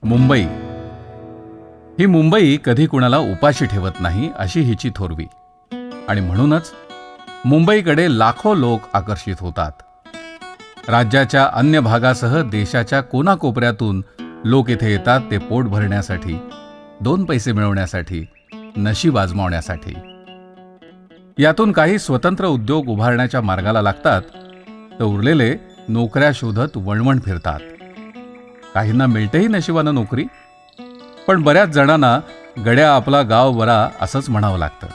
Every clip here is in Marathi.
मुंबई ही मुंबई कधी कुणाला उपाशी ठेवत नाही अशी हिची थोरवी, आणि म्हणूनच मुंबईकडे लाखो लोक आकर्षित होतात. राज्याच्या अन्य भागासह देशाच्या कोनाकोपऱ्यातून लोक इथे येतात, ते पोट भरण्यासाठी, 2 पैसे मिळवण्यासाठी, नशीब आजमावण्यासाठी. यातून काही स्वतंत्र उद्योग उभारण्याच्या मार्गाला लागतात, तर उरलेले नोकऱ्या शोधत वणवण फिरतात. काहींना मिळतेही नशिबानं नोकरी, पण बऱ्याच जणांना गड्या आपला गाव बरा असंच म्हणावं लागतं.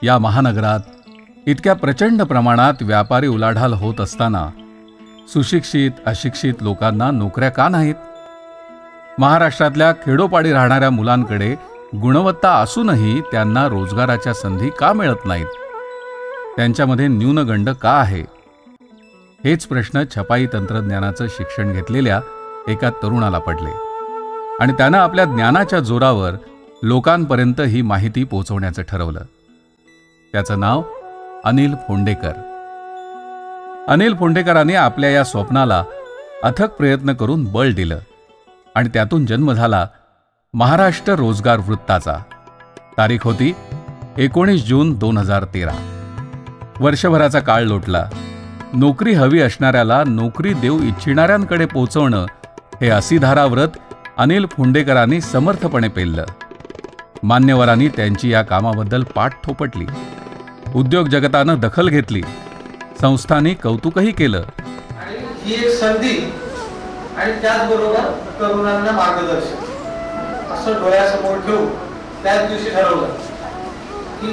या महानगरात इतक्या प्रचंड प्रमाणात व्यापारी उलाढाल होत असताना सुशिक्षित अशिक्षित लोकांना नोकऱ्या का नाहीत? महाराष्ट्रातल्या खेडोपाडी राहणाऱ्या मुलांकडे गुणवत्ता असूनही त्यांना रोजगाराच्या संधी का मिळत नाहीत? त्यांच्यामध्ये न्यूनगंड का आहे? हेच प्रश्न छपाई तंत्रज्ञानाचं शिक्षण घेतलेल्या एका तरुणाला पडले, आणि त्यानं आपल्या ज्ञानाच्या जोरावर लोकांपर्यंत ही माहिती पोहोचवण्याचं ठरवलं. त्याचं नाव अनिल फोंडेकर. अनिल फोंडेकरांनी आपल्या या स्वप्नाला अथक प्रयत्न करून बळ दिलं, आणि त्यातून जन्म झाला महाराष्ट्र रोजगार वृत्ताचा. तारीख होती 19 जून 2013. वर्षभराचा काळ लोटला. नोकरी हवी असणाऱ्याला नोकरी देऊ इच्छिणाऱ्यांकडे पोचवणं हे असीधारा व्रत अनिल फोंडेकरांनी समर्थपणे पेललं. मान्यवरांनी त्यांची या कामाबद्दल पाठ थोपटली. उद्योग जगतानं दखल घेतली. संस्थांनी कौतुकही केलं. ही एक संधी आणि त्याचबरोबर तरुणांना मार्गदर्शन असं डोळ्यासमोर ठेवून त्याच दिवशी ठरवलं की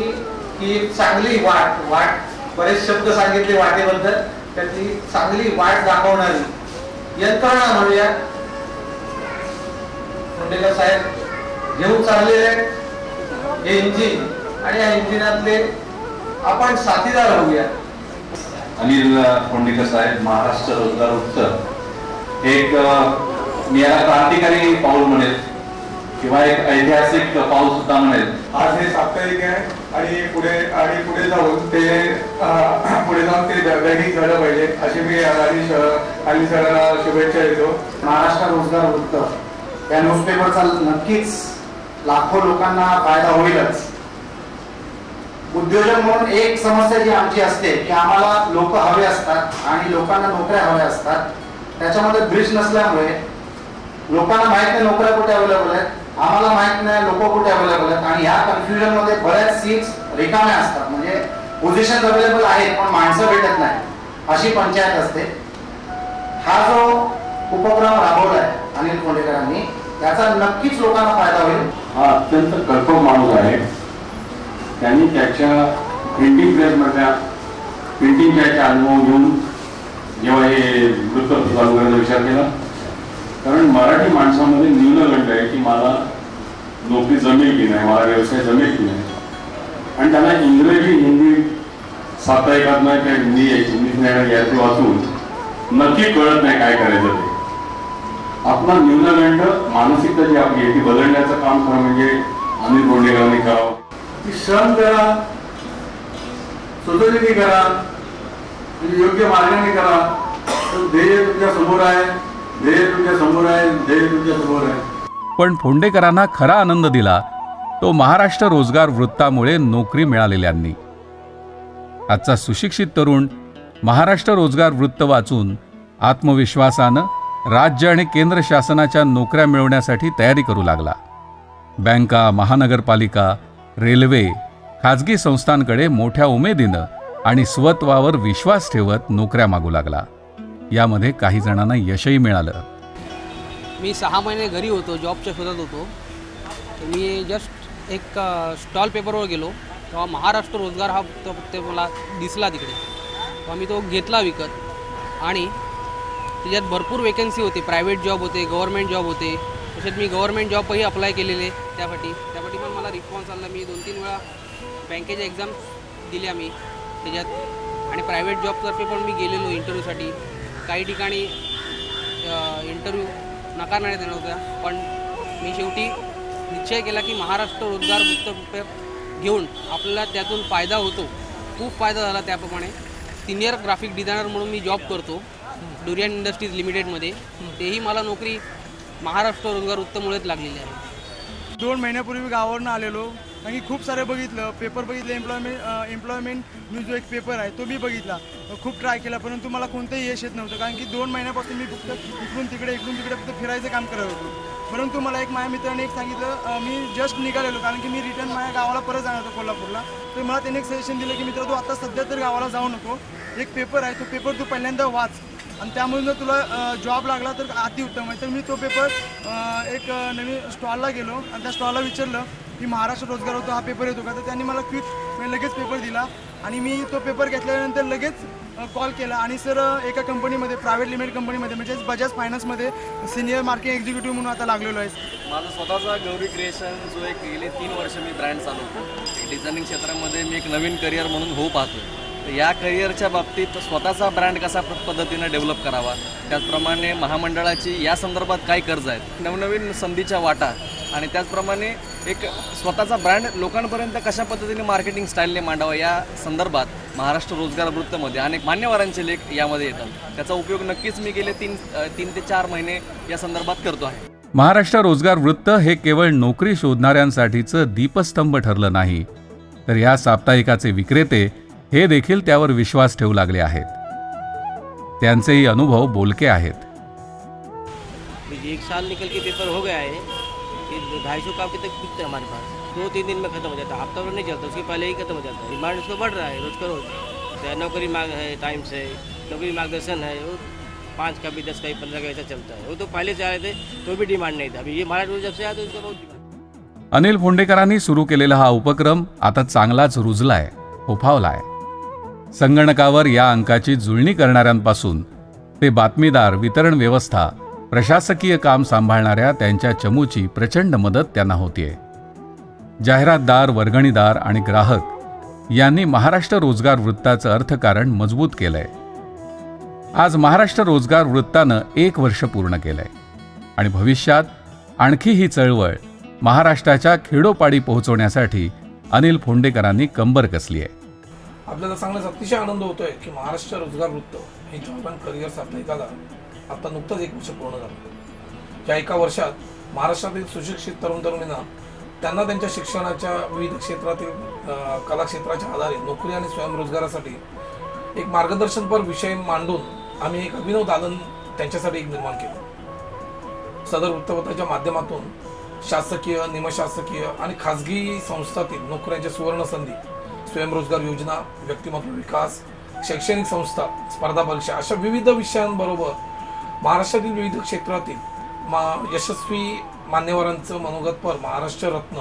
एक चांगली वाट बरेच शब्द सांगितले वाटेबद्दल, त्याची चांगली वाट दाखवणारी यंत्रणा म्हणूया फोंडेकर साहेब घेऊन चाललेले हे इंजिन, आणि या इंजिनातले आपण साथीदार होऊया. अनिल फोंडेकर साहेब महाराष्ट्र रोजगार वृत्त एक मी याला क्रांतिकारी पाऊल म्हणेल किंवा एक ऐतिहासिक पाऊल सुद्धा म्हणेल. आज हे साप्ताहिक आहे आणि पुढे जाऊन ते दैनिक झालं पाहिजे अशी मी अनिल सरांना शुभेच्छा देतो. महाराष्ट्र रोजगार वृत्त या न्यूजपेपरचा नक्कीच लाखो लोकांना फायदा होईलच. उद्योजक म्हणून एक समस्या जी आमची असते की आम्हाला लोक हवे असतात आणि लोकांना नोकऱ्या हव्या असतात. त्याच्यामध्ये ब्रिज नसल्यामुळे लोकांना माहित नाही नोकऱ्या कुठे अवेलेबल आहेत, आम्हाला माहित नाही लोक कुठे अवेलेबल आहेत, आणि ह्या कन्फ्युजन मध्ये बऱ्याच सीट्स रिकाम्या असतात. म्हणजे पोझिशन अवेलेबल आहेत पण माणसं भेटत नाही, अशी पंचायत असते. हा जो उपक्रम राबवलाय अनिल फोंडेकरांनी, त्याचा नक्कीच लोकांना फायदा होईल. हा अत्यंत कठोर माणूस आहे. त्यांनी त्याच्या प्रिंटिंग प्रेसमधल्या प्रिंटिंगच्या अनुभव घेऊन जेव्हा हे वृत्त चालू करण्याचा विचार केला, कारण मराठी माणसामध्ये न्यूनगंड आहे की मला नोकरी जमेल की नाही, मला व्यवसाय जमेल की नाही, आणि त्यांना इंग्रजी हिंदी साप्ताहिकातनं किंवा हिंदी यातून वाचून नक्की कळत नाही काय करायचं ते. आपला न्यूनगंड मानसिकता जी आपली आहे ती बदलण्याचं काम खरं म्हणजे अनिल फोंडेकरांनी करावं. श्रम करा, स्वतंत्र करा, योग्य मार्गाने करा. ध्येय तुमच्या समोर आहे, ध्येय तुमच्या समोर आहे, ध्येय तुमच्या समोर आहे. पण फोंडेकरांना खरा आनंद दिला तो महाराष्ट्र रोजगार वृत्तामुळे नोकरी मिळालेल्यांनी. आजचा सुशिक्षित तरुण महाराष्ट्र रोजगार वृत्त वाचून आत्मविश्वासानं राज्य आणि केंद्र शासनाच्या नोकऱ्या मिळवण्यासाठी तयारी करू लागला. बँका, महानगरपालिका, रेल्वे, खाजगी संस्थांकडे मोठ्या उमेदीनं आणि स्वत्वावर विश्वास ठेवत नोकऱ्या मागू लागला. यामध्ये काही जणांना यशही मिळालं. मी 6 महिने घरी होतो, जॉबच्या शोधात होतो. मी जस्ट एक स्टॉल पेपरवर गेलो, तेव्हा महाराष्ट्र रोजगार हा ते मला दिसला तिकडे. तेव्हा मी तो घेतला विकत, आणि त्याच्यात भरपूर वेकन्सी होती. प्रायव्हेट जॉब होते, गव्हर्नमेंट जॉब होते. तसेच मी गव्हर्नमेंट जॉबही अप्लाय केलेले त्यासाठी पण मला रिस्पॉन्स आला. मी 2-3 वेळा बँकेच्या एक्झाम दिल्या मी त्याच्यात, आणि प्रायव्हेट जॉबतर्फे पण मी गेलेलो इंटरव्ह्यूसाठी. काही ठिकाणी इंटरव्ह्यू नकारण्यात येणार होत्या, पण मी शेवटी निश्चय केला की महाराष्ट्र रोजगार वृत्त घेऊन आपल्याला त्यातून फायदा होतो. खूप फायदा झाला. त्याप्रमाणे सिनियर ग्राफिक डिझायनर म्हणून मी जॉब करतो डुरियन इंडस्ट्रीज लिमिटेडमध्ये. तेही मला नोकरी महाराष्ट्र रोजगार वृत्तमुळेच लागलेली आहे. 2 महिन्यापूर्वी गावावरून आलेलो आणि खूप सारे बघितलं, पेपर बघितले, एम्प्लॉयमेंट न्यूज जो एक पेपर आहे तो मी बघितला, खूप ट्राय केला, परंतु मला कोणतंही यश येत नव्हतं. कारण की 2 महिन्यापासून मी फक्त इकडून तिकडे फक्त फिरायचं काम करत होतो. परंतु मला एक माझ्या मित्राने एक सांगितलं, मी जस्ट निघालेलो कारण की मी रिटर्न माझ्या गावाला परत जाणार होतो कोल्हापूरला. तर मला त्याने एक सजेशन दिलं की मित्र तू आता सध्या तर गावाला जाऊ नको, एक पेपर आहे तो पेपर तू पहिल्यांदा वाच आणि त्यामुळे जर तुला जॉब लागला तर अतिउत्तम आहे. तर मी तो पेपर एक नवीन स्टॉलला गेलो आणि त्या स्टॉलला विचारलं की महाराष्ट्र रोजगार होतो हा पेपर येतो का, तर त्यांनी मला लगेच पेपर दिला आणि मी तो पेपर घेतल्यानंतर लगेच कॉल केला आणि सर एका कंपनीमध्ये प्रायव्हेट लिमिटेड कंपनीमध्ये म्हणजे बजाज फायनान्समध्ये सिनियर मार्केटिंग एक्झिक्युटिव्ह म्हणून आता लागलेलो आहे. माझं स्वतःचा गौरी क्रिएशन जो एक गेले 3 वर्ष मी ब्रँड चालवतो. डिझायनिंग क्षेत्रामध्ये मी एक नवीन करिअर म्हणून होऊ पाहतो. तर या करिअरच्या बाबतीत स्वतःचा ब्रँड कसा पद्धतीनं डेव्हलप करावा, त्याचप्रमाणे महामंडळाची या संदर्भात काय कर्ज आहेत, नवनवीन संधीच्या वाटा आणि त्याचप्रमाणे एक स्वतःचा ब्रँड लोकांपर्यंत कशा पद्धतीने मार्केटिंग स्टाईलने मांडावा या संदर्भात महाराष्ट्र रोजगार वृत्तमध्ये अनेक मान्यवरांचे लेख यामध्ये येतात. त्याचा उपयोग नक्कीच मी गेले 3 ते 4 महिने या संदर्भात करतो आहे. महाराष्ट्र रोजगार वृत्त हे केवळ नोकरी शोधणाऱ्यांसाठीचं दीपस्तंभ ठरलं नाही, तर या साप्ताहिकाचे विक्रेते हे देखील त्यावर विश्वास ठेवू लागले आहेत. त्यांचेही अनुभव बोलके आहेत. 1 साल निकल के पेपर हो गया है, ये 250 कॉपी तक बिकते हैं हमारे पास, 2-3 दिन में खत्म हो जाता है. हफ्ता भर नहीं चलता, उसके पहले ही खत्म हो जाता है. डिमांड उसको बढ़ रहा है रोज का रोज. नौकरी मांग है, टाइम से नौकरी मार्गदर्शन है, वो 5 कॉपी 10 कॉपी 15 कॉपी ऐसा चलता है. वो तो पहले से आए थे तो भी डिमांड नहीं था. अभी ये महाराष्ट्र रोज जब से आया तो उसका बहुत डिमांड. अनिल फोंडेकरांनी सुरू केलेला हा उपक्रम आता चांगलाच रुजलाय, फोफावलाय. संगणकावर या अंकाची जुळणी करणाऱ्यांपासून ते बातमीदार, वितरण व्यवस्था, प्रशासकीय काम सांभाळणाऱ्या त्यांच्या चमूची प्रचंड मदत त्यांना होतीये. जाहिरातदार, वर्गणीदार आणि ग्राहक यांनी महाराष्ट्र रोजगार वृत्ताचं अर्थकारण मजबूत केलंय. आज महाराष्ट्र रोजगार वृत्तानं 1 वर्ष पूर्ण केलंय आणि भविष्यात आणखी ही चळवळ महाराष्ट्राच्या खेडोपाडी पोहोचवण्यासाठी अनिल फोंडेकरांनी कंबर कसली आहे. आपल्याला सांगण्यास अतिशय आनंद होतोय की महाराष्ट्र रोजगार वृत्त हे जॉब अँड करिअर साप्ताहिकाला आता नुकतंच 1 वर्ष पूर्ण झालं. या 1 वर्षात महाराष्ट्रातील सुशिक्षित तरुण तरुणींना त्यांना त्यांच्या शिक्षणाच्या विविध क्षेत्रातील कला क्षेत्राच्या आधारे नोकरी आणि स्वयंरोजगारासाठी एक मार्गदर्शनपर विषय मांडून आम्ही एक अभिनव दालन त्यांच्यासाठी एक निर्माण केलं. सदर वृत्तपत्राच्या माध्यमातून शासकीय, निमशासकीय आणि खाजगी संस्थांतील नोकऱ्यांच्या सुवर्ण संधी, स्वयंरोजगार योजना, व्यक्तिमत्व विकास, शैक्षणिक संस्था, स्पर्धा परीक्षा अशा विविध विषयांबरोबर महाराष्ट्रातील विविध क्षेत्रातील यशस्वी मान्यवरांचं मनोगतपर महाराष्ट्र रत्न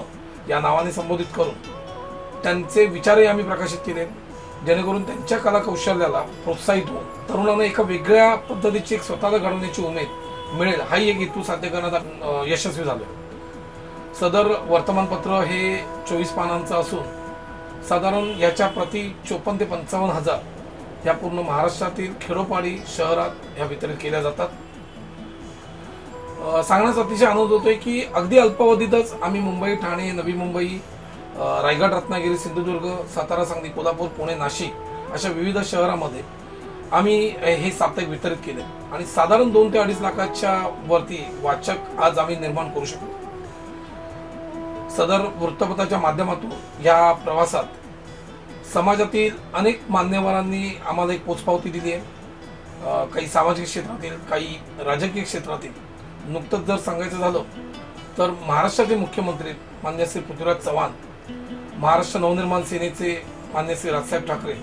या नावाने संबोधित करून त्यांचे विचारही आम्ही प्रकाशित केले, जेणेकरून त्यांच्या कला कौशल्याला प्रोत्साहित होऊन तरुणांना एका वेगळ्या पद्धतीची एक स्वतःला घडवण्याची उमेद मिळेल हाही एक हेतू साध्य करण्यात यशस्वी झालो. सदर वर्तमानपत्र हे 24 पानांचं असून साधारण याच्या प्रति 54 ते 55 हजार या पूर्ण महाराष्ट्रातील खेडोपाडी शहरात या वितरित केल्या जातात. सांगण्यास अतिशय आनंद होतोय की अगदी अल्पावधीतच आम्ही मुंबई, ठाणे, नवी मुंबई, रायगड, रत्नागिरी, सिंधुदुर्ग, सातारा, सांगली, कोल्हापूर, पुणे, नाशिक अशा विविध शहरामध्ये आम्ही हे साप्ताहिक वितरित केले आणि साधारण 2 ते 2.5 लाखाच्या वरती वाचक आज आम्ही निर्माण करू शकतो. सदर वृत्तपत्राच्या माध्यमातून या प्रवासात समाजातील अनेक मान्यवरांनी आम्हाला एक पोचपावती दिली आहे. काही सामाजिक क्षेत्रातील, काही राजकीय क्षेत्रातील. नुकतंच जर सांगायचं झालं तर महाराष्ट्राचे मुख्यमंत्री मान्य श्री पृथ्वीराज चव्हाण, महाराष्ट्र नवनिर्माण सेनेचे मान्य श्री राजसाहेब ठाकरे,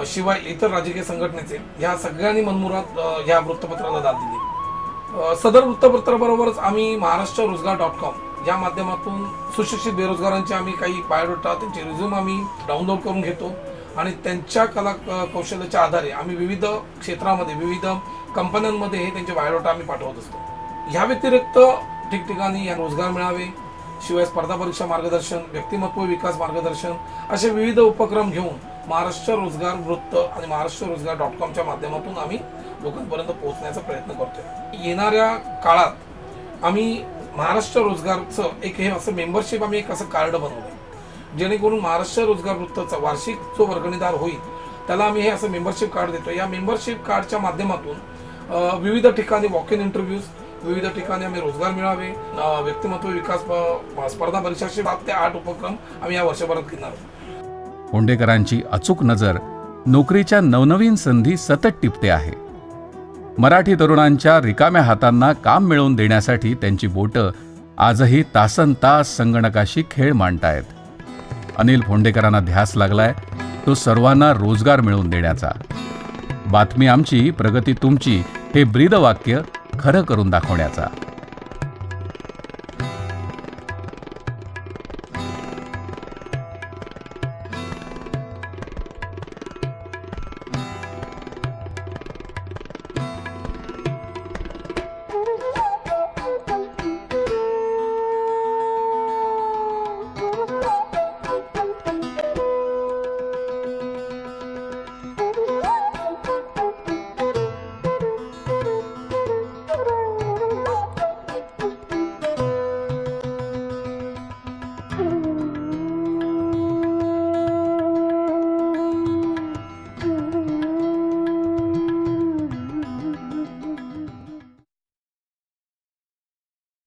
शिवाय इतर राजकीय संघटनेचे ह्या सगळ्यांनी मनमुराद ह्या वृत्तपत्राला दाद दिली. सदर वृत्तपत्राबरोबरच आम्ही महाराष्ट्र रोजगार.com या माध्यमातून सुशिक्षित बेरोजगारांचे आम्ही काही बायोडेटा, त्यांचे रिझ्यूम आम्ही डाउनलोड करून घेतो आणि त्यांच्या कला कौशल्याच्या आधारे आम्ही विविध क्षेत्रामध्ये, विविध कंपन्यांमध्ये हे त्यांचे बायोडेटा आम्ही पाठवत असतो. ह्या व्यतिरिक्त ठिकठिकाणी या रोजगार मेळावे, शिवाय स्पर्धा परीक्षा मार्गदर्शन, व्यक्तिमत्व विकास मार्गदर्शन असे विविध उपक्रम घेऊन महाराष्ट्र रोजगार वृत्त आणि महाराष्ट्र रोजगार.comच्या माध्यमातून आम्ही लोकांपर्यंत पोहोचण्याचा प्रयत्न करतोय. येणाऱ्या काळात आम्ही महाराष्ट्र रोजगारचं एक हे असं मेंबरशिप आम्ही एक असं कार्ड बनवलंय, जेणेकरून महाराष्ट्र रोजगार वृत्तचा वार्षिक जो वर्गणीदार होईल त्याला आम्ही हे असं मेंबरशिप कार्ड देतो. या मेंबरशिप कार्डच्या माध्यमातून विविध ठिकाणी वॉक इन इंटरव्ह्यूज, विविध ठिकाणी आम्ही रोजगार मिळावे, व्यक्तिमत्व विकास स्पर्धा परीक्षाचे 7 ते 8 उपक्रम आम्ही या वर्षभरात घेणार आहोत. फोंडेकरांची अचूक नजर नोकरीच्या नवनवीन संधी सतत टिपते आहे. मराठी तरुणांच्या रिकाम्या हातांना काम मिळवून देण्यासाठी त्यांची बोटं आजही तासनतास संगणकाशी खेळ मांडतायत. अनिल फोंडेकरांना ध्यास लागलाय तो सर्वांना रोजगार मिळवून देण्याचा. बातमी आमची, प्रगती तुमची हे ब्रीदवाक्य खरं करून दाखवण्याचा.